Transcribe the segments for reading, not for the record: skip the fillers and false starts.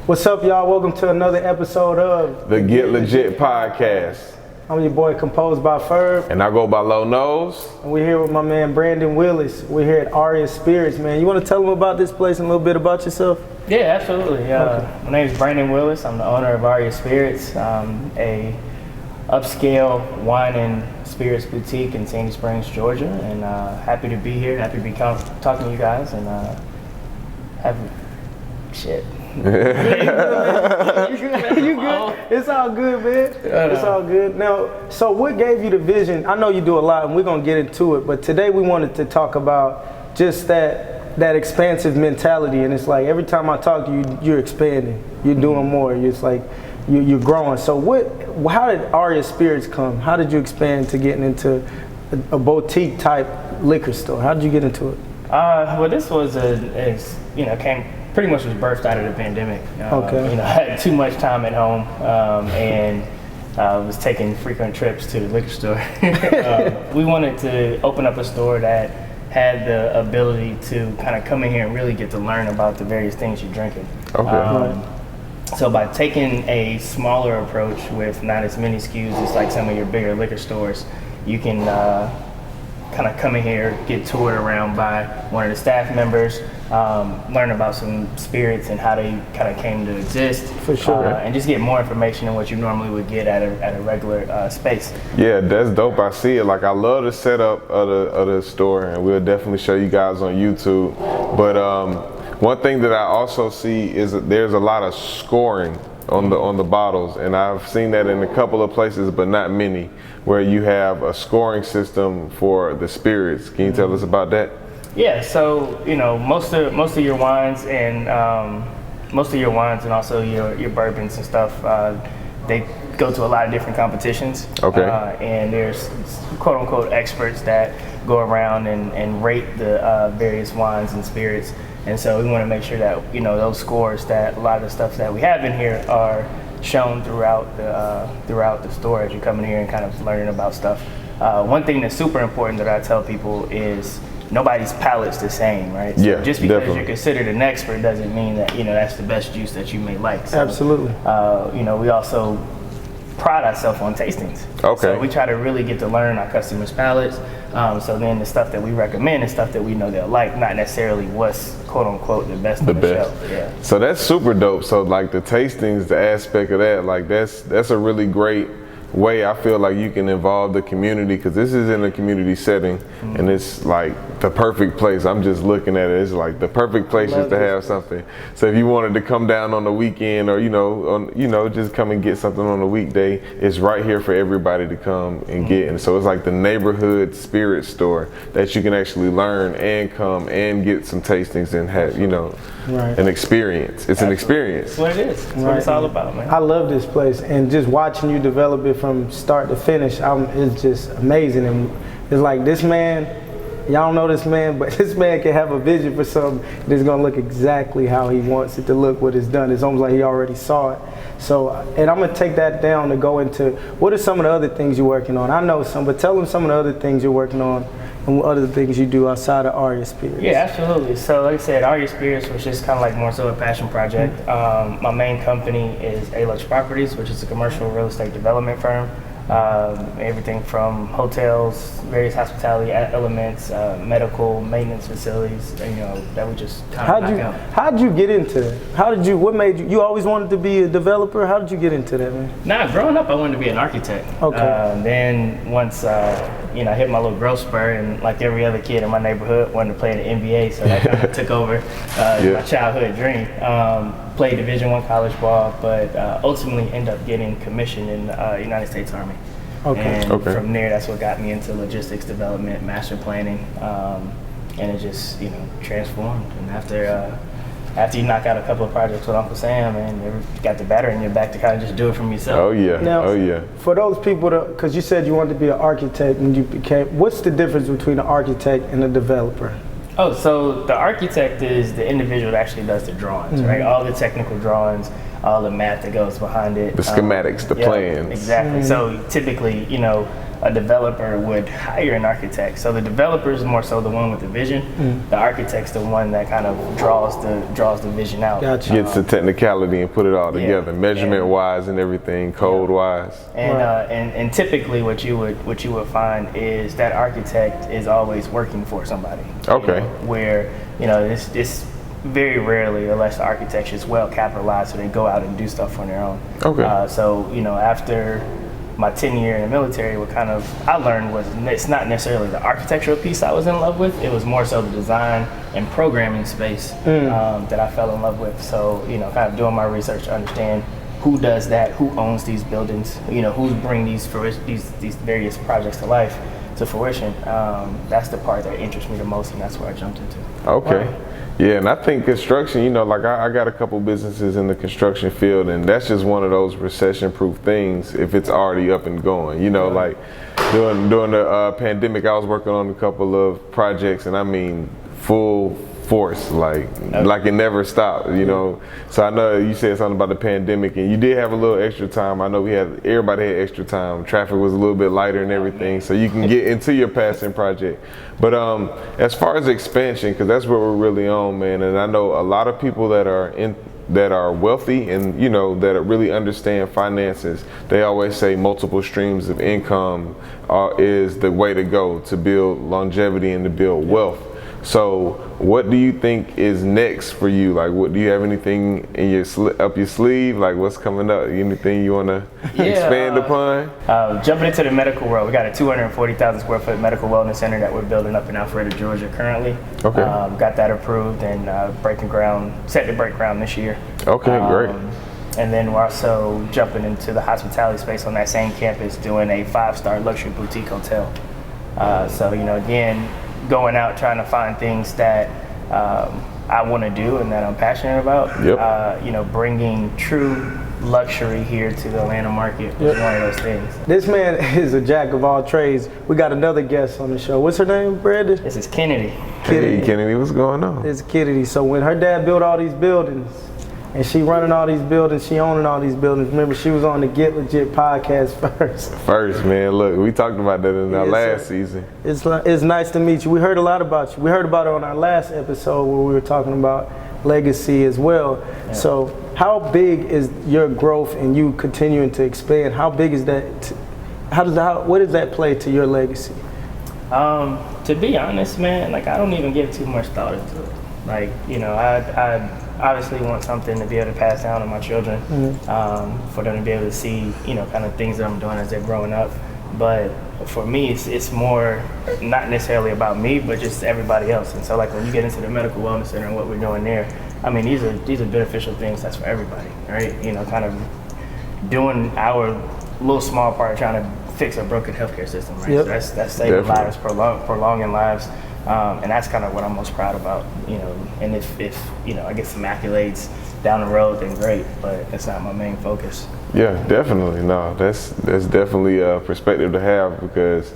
What's up, y'all? Welcome to another episode of the Get Legit Podcast. I'm your boy, ComposedbyFurb. And I go by Low Nose. And we're here with my man, Brandon Willis. We're here at Aria Spirits, man. You want to tell them about this place and a little bit about yourself? Yeah, absolutely. My name is Brandon Willis. I'm the owner of Aria Spirits, a upscale wine and spirits boutique in Sandy Springs, Georgia. And happy to be here, happy to be talking to you guys, and shit. You good? It's all good, man. It's all good. Now, so what gave you the vision? I know you do a lot, and we're gonna get into it. But today we wanted to talk about just that expansive mentality. And it's like every time I talk to you, you're expanding. You're doing more. It's like you're growing. So how did Aria Spirits come? How did you expand to getting into a boutique type liquor store? How did you get into it? Well, this was pretty much was birthed out of the pandemic. I had too much time at home and was taking frequent trips to the liquor store. We wanted to open up a store that had the ability to kind of come in here and really get to learn about the various things you're drinking. Okay. So by taking a smaller approach with not as many SKUs as like some of your bigger liquor stores, you can kind of come in here, get toured around by one of the staff members, learn about some spirits and how they kind of came to exist. For sure. And just get more information than what you normally would get at a regular space. Yeah, that's dope. I see it. Like, I love the setup of the store, and we'll definitely show you guys on YouTube. But one thing that I also see is that there's a lot of scoring on the bottles, and I've seen that in a couple of places, but not many, where you have a scoring system for the spirits. Can you tell us about that? Yeah, so most of your wines and also your bourbons and stuff, they go to a lot of different competitions. Okay. And there's quote unquote experts that go around and rate the various wines and spirits. And so we want to make sure that those scores, that a lot of the stuff that we have in here are shown throughout the store as you come in here and kind of learning about stuff. One thing that's super important that I tell people is nobody's palate's the same, right? So yeah, just because definitely. you're considered an expert doesn't mean that that's the best juice that you may like. So, Absolutely. We also pride ourselves on tastings. Okay. So we try to really get to learn our customers' palates. So then the stuff that we recommend is stuff that we know they'll like, not necessarily what's quote unquote the best on the shelf. Yeah. So that's super dope. So like the tastings, the aspect of that, like that's a really great way I feel like you can involve the community, because this is in a community setting, and it's like the perfect place. I'm just looking at it. It's like the perfect place just to have something. So if you wanted to come down on the weekend, or just come and get something on the weekday, it's right here for everybody to come and get. And so it's like the neighborhood spirit store that you can actually learn and come and get some tastings and have an experience. It's an experience. That's what it is. That's what it's all about, man. I love this place, and just watching you develop it from start to finish, it's just amazing. And it's like this man, y'all don't know this man, but this man can have a vision for something that's gonna look exactly how he wants it to look, what it's done. It's almost like he already saw it. So, and I'm gonna take that down to go into what are some of the other things you're working on. I know some, but tell them some of the other things you're working on and what other things you do outside of Aria Spirits. Yeah, absolutely. So like I said, Aria Spirits was just kind of like more so a passion project. My main company is Aria Properties, which is a commercial real estate development firm. Everything from hotels, various hospitality elements, medical maintenance facilities, that we just kind of knock out. How'd you get into that? What made you always wanted to be a developer? How did you get into that, man? Nah, growing up I wanted to be an architect. Okay. Then once I hit my little growth spurt, and like every other kid in my neighborhood wanted to play in the NBA, so that kind of took over my childhood dream. Played Division I college ball, but ultimately ended up getting commissioned in the United States Army. Okay. And from there, that's what got me into logistics development, master planning, and it just transformed. And after you knock out a couple of projects with Uncle Sam, and you got the battery in your back to kind of just do it from yourself. Oh yeah. Now, for those people, because you said you wanted to be an architect, and what's the difference between an architect and a developer? Oh, so the architect is the individual that actually does the drawings, right? All the technical drawings, all the math that goes behind it. The schematics, the plans. Exactly. So typically, a developer would hire an architect. So the developer is more so the one with the vision. The architect's the one that kind of draws the vision out. Gotcha. Gets the technicality and put it all together, measurement wise and everything, code wise. And typically what you would find is that architect is always working for somebody. Okay. Where it's very rarely, unless the architecture is well capitalized, so they go out and do stuff on their own. Okay. So after my 10 year in the military, what kind of I learned was it's not necessarily the architectural piece I was in love with. It was more so the design and programming space that I fell in love with. So kind of doing my research to understand who does that, who owns these buildings, who's bringing these various projects to life, to fruition. That's the part that interests me the most, and that's where I jumped into. Okay. Wow. Yeah, and I think construction, like I got a couple businesses in the construction field, and that's just one of those recession-proof things if it's already up and going. Like during the pandemic, I was working on a couple of projects, and I mean full force, like it never stopped, So I know you said something about the pandemic, and you did have a little extra time. I know everybody had extra time. Traffic was a little bit lighter and everything, so you can get into your passing project. But as far as expansion, because that's what we're really on, man. And I know a lot of people that are wealthy and that really understand finances. They always say multiple streams of income is the way to go to build longevity and to build wealth. So what do you think is next for you? Like, what do you have anything in up your sleeve? Like, what's coming up? Anything you want to expand upon? Jumping into the medical world, we got a 240,000 square foot medical wellness center that we're building up in Alpharetta, Georgia currently. Okay. Got that approved and set to break ground this year. Okay, great. And then we're also jumping into the hospitality space on that same campus, doing a 5-star luxury boutique hotel. So again, going out trying to find things that I want to do and that I'm passionate about. Yep. Bringing true luxury here to the Atlanta market is one of those things. This man is a jack of all trades. We got another guest on the show. What's her name, Brandon? This is Kennedy. Hey, Kennedy, what's going on? It's Kennedy. So when her dad built all these buildings, and she running all these buildings, she owning all these buildings. Remember, she was on the Get Legit podcast first. First, man. Look, we talked about that in our last season. It's nice to meet you. We heard a lot about you. We heard about it on our last episode where we were talking about legacy as well. Yeah. So how big is your growth and you continuing to expand? How big is that? What does that play to your legacy? To be honest, man, like I don't even give too much thought into it. Like, I obviously want something to be able to pass down to my children, for them to be able to see, kind of things that I'm doing as they're growing up. But for me, it's more not necessarily about me, but just everybody else. And so, like when you get into the medical wellness center and what we're doing there, I mean, these are beneficial things. That's for everybody, right? Kind of doing our little small part, trying to fix a broken healthcare system, right? Yep. So that's saving lives, prolonging lives. And that's kind of what I'm most proud about, and if I get some accolades down the road, then great, but that's not my main focus. Yeah, definitely. No, that's definitely a perspective to have, because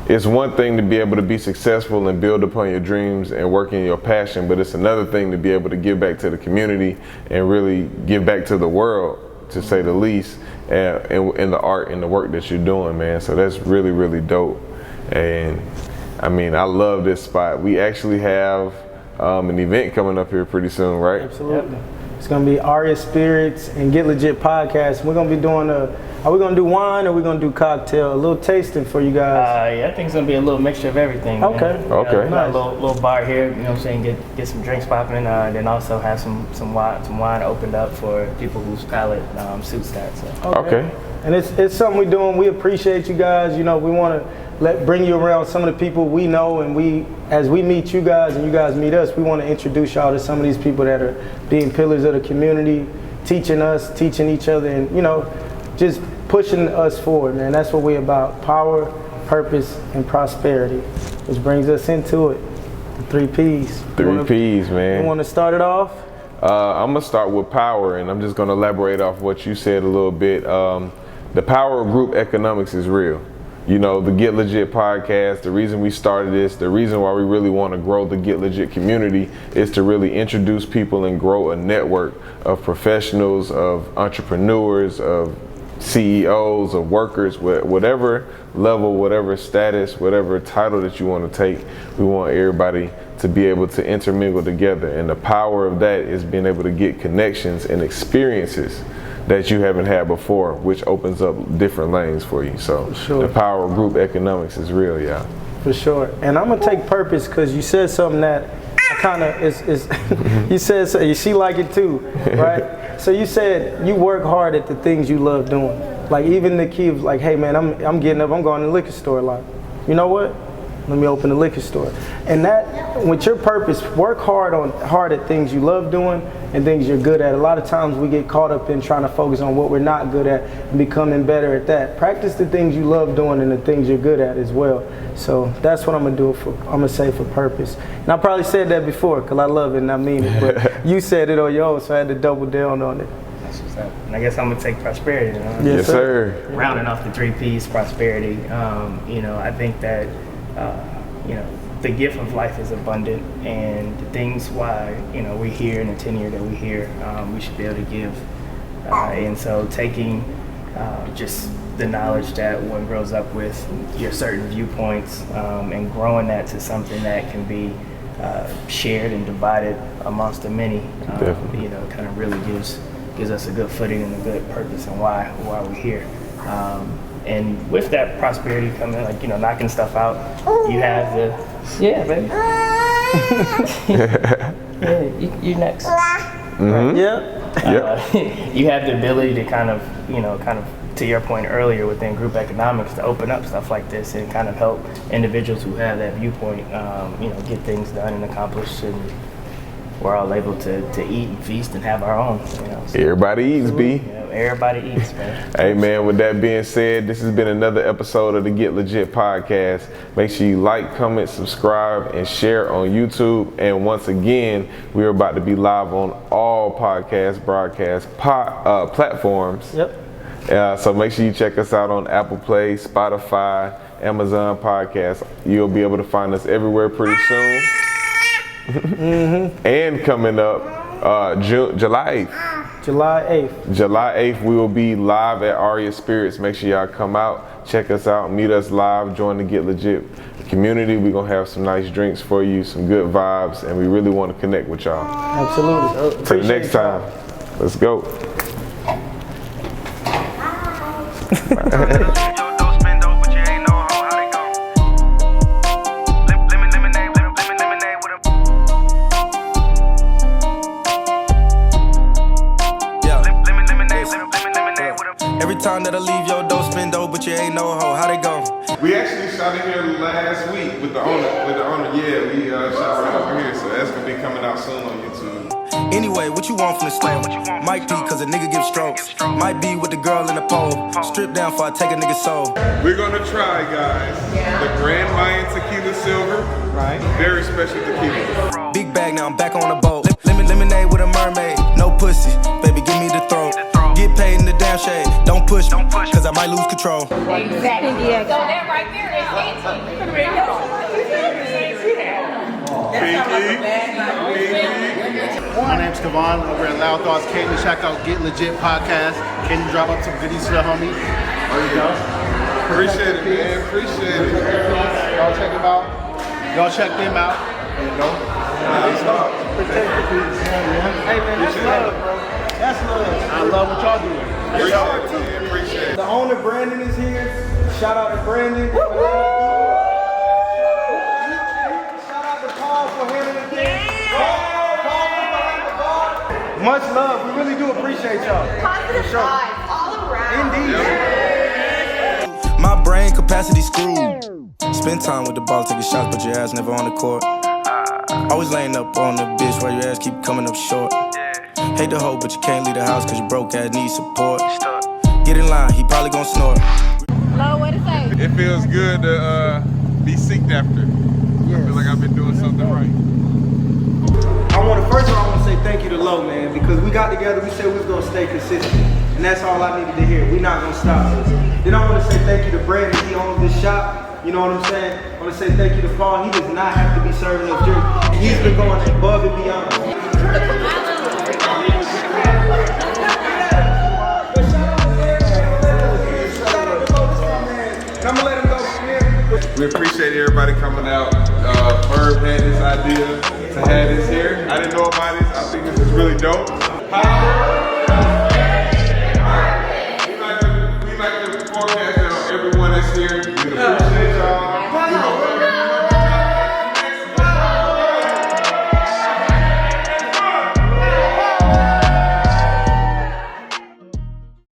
it's one thing to be able to be successful and build upon your dreams and work in your passion, but it's another thing to be able to give back to the community and really give back to the world, to say the least, in the art and the work that you're doing, man. So that's really, really dope. And I mean, I love this spot. We actually have an event coming up here pretty soon, right? Absolutely. Yep. It's going to be Aria Spirits and Get Legit podcast. We're going to be doing are we going to do wine or are we going to do cocktail? A little tasting for you guys. Yeah, I think it's going to be a little mixture of everything. Okay. Man. Okay. Nice. A little bar here, what I'm saying, get some drinks popping, and then also have some wine opened up for people whose palate suits that. So. Okay. And it's something we're doing. We appreciate you guys. We want to bring you around some of the people we know, and as we meet you guys and you guys meet us, we want to introduce y'all to some of these people that are being pillars of the community, teaching us, teaching each other, and just pushing us forward, man. That's what we're about: power, purpose, and prosperity. Which brings us into it. The 3 P's. Three P's, man. You want to start it off? I'm gonna start with power, and I'm just gonna elaborate off what you said a little bit. The power of group economics is real. The Get Legit podcast, the reason we started this, the reason why we really want to grow the Get Legit community is to really introduce people and grow a network of professionals, of entrepreneurs, of CEOs or workers, whatever level, whatever status, whatever title that you want to take, we want everybody to be able to intermingle together. And the power of that is being able to get connections and experiences that you haven't had before, which opens up different lanes for you. So sure. The power of group economics is real, yeah. For sure. And I'm gonna take purpose because you said something that kind of is you said so, she like it too, right? So you said you work hard at the things you love doing. Like even the key was like, hey man, I'm getting up, I'm going to the liquor store a lot. You know what? Let me open a liquor store. And that, with your purpose, work hard at things you love doing and things you're good at. A lot of times we get caught up in trying to focus on what we're not good at and becoming better at that. Practice the things you love doing and the things you're good at as well. So that's what I'm gonna say for purpose. And I probably said that before because I love it and I mean it, but you said it on your own, so I had to double down on it. That's what's up. And I guess I'm gonna take prosperity. Yes, sir. Rounding off the 3 P's, prosperity. I think that the gift of life is abundant, and the things why we're here and the tenure that we're here, we should be able to give. And so taking just the knowledge that one grows up with, your certain viewpoints, and growing that to something that can be shared and divided amongst the many, kind of really gives us a good footing and a good purpose and why we're here. And with that prosperity coming, knocking stuff out, you have baby. You next. Mm-hmm. Yeah. You have the ability to kind of to your point earlier within group economics to open up stuff like this and kind of help individuals who have that viewpoint, get things done and accomplished, and we're all able to eat and feast and have our own. So. Everybody eats, B. Everybody eats, man. Hey, man, with that being said, this has been another episode of the Get Legit podcast. Make sure you like, comment, subscribe, and share on YouTube. And once again, we're about to be live on all podcast broadcast platforms. Yep. So make sure you check us out on Apple Play, Spotify, Amazon Podcasts. You'll be able to find us everywhere pretty soon. Mm-hmm. And coming up, July 8th. July 8th, we will be live at Aria Spirits. Make sure y'all come out, check us out, meet us live, join the Get Legit community. We're going to have some nice drinks for you, some good vibes, and we really want to connect with y'all. Absolutely. Till next time, let's go. Time that I leave your door, spend dough, but you ain't no hoe. How'd it go? We actually shot in here last week with the owner. Yeah, we shot right over here, so that's gonna be coming out soon on YouTube. Anyway, what you want from the store? Might be cause a nigga gives strokes. Might be with the girl in the pole. Strip down before I take a nigga's soul. We're gonna try, guys. The Grand Mayan Tequila Silver. Right. Very special tequila. Big bag, now I'm back on the boat. Lemonade with a mermaid. No pussy, baby, give me the throat. Get paid in the damn shade. Don't push, cause I might lose control. Exactly. So that right there is My name's Kavon over at Loud Thoughts. Came to check out Get Legit podcast. Can you drop up some goodies to the homie? There you go. Appreciate it, man. Appreciate it. Y'all check them out. Y'all check them out. There you go. Hey man, that's love, bro. That's love. I love what y'all doing. Appreciate it. The owner Brandon is here. Shout out to Brandon. Shout out to Paul for handling things. Paul behind the bar. Much love. We really do appreciate y'all. positive vibes all around. Indeed. My brain capacity screwed. Spend time with the ball, taking shots, but your ass never on the court. Always laying up on the bitch while your ass keep coming up short. Hate the hoe, but you can't leave the house cause you broke ass need support. Get in line, he probably gon' snort. Lo, what to say? It feels good to be seeked after. I feel like I've been doing something right. First of all, I want to say thank you to Lo, man, because we got together, we said we was going to stay consistent. And that's all I needed to hear. We're not going to stop this. Then I want to say thank you to Brandon. He owns this shop. You know what I'm saying? I want to say thank you to Paul. He does not have to be serving us drink. He's been going above and beyond. everybody coming out. Furb had this idea to have this here. I didn't know about this. I think this is really dope. We like to forecast that on everyone that's here. We appreciate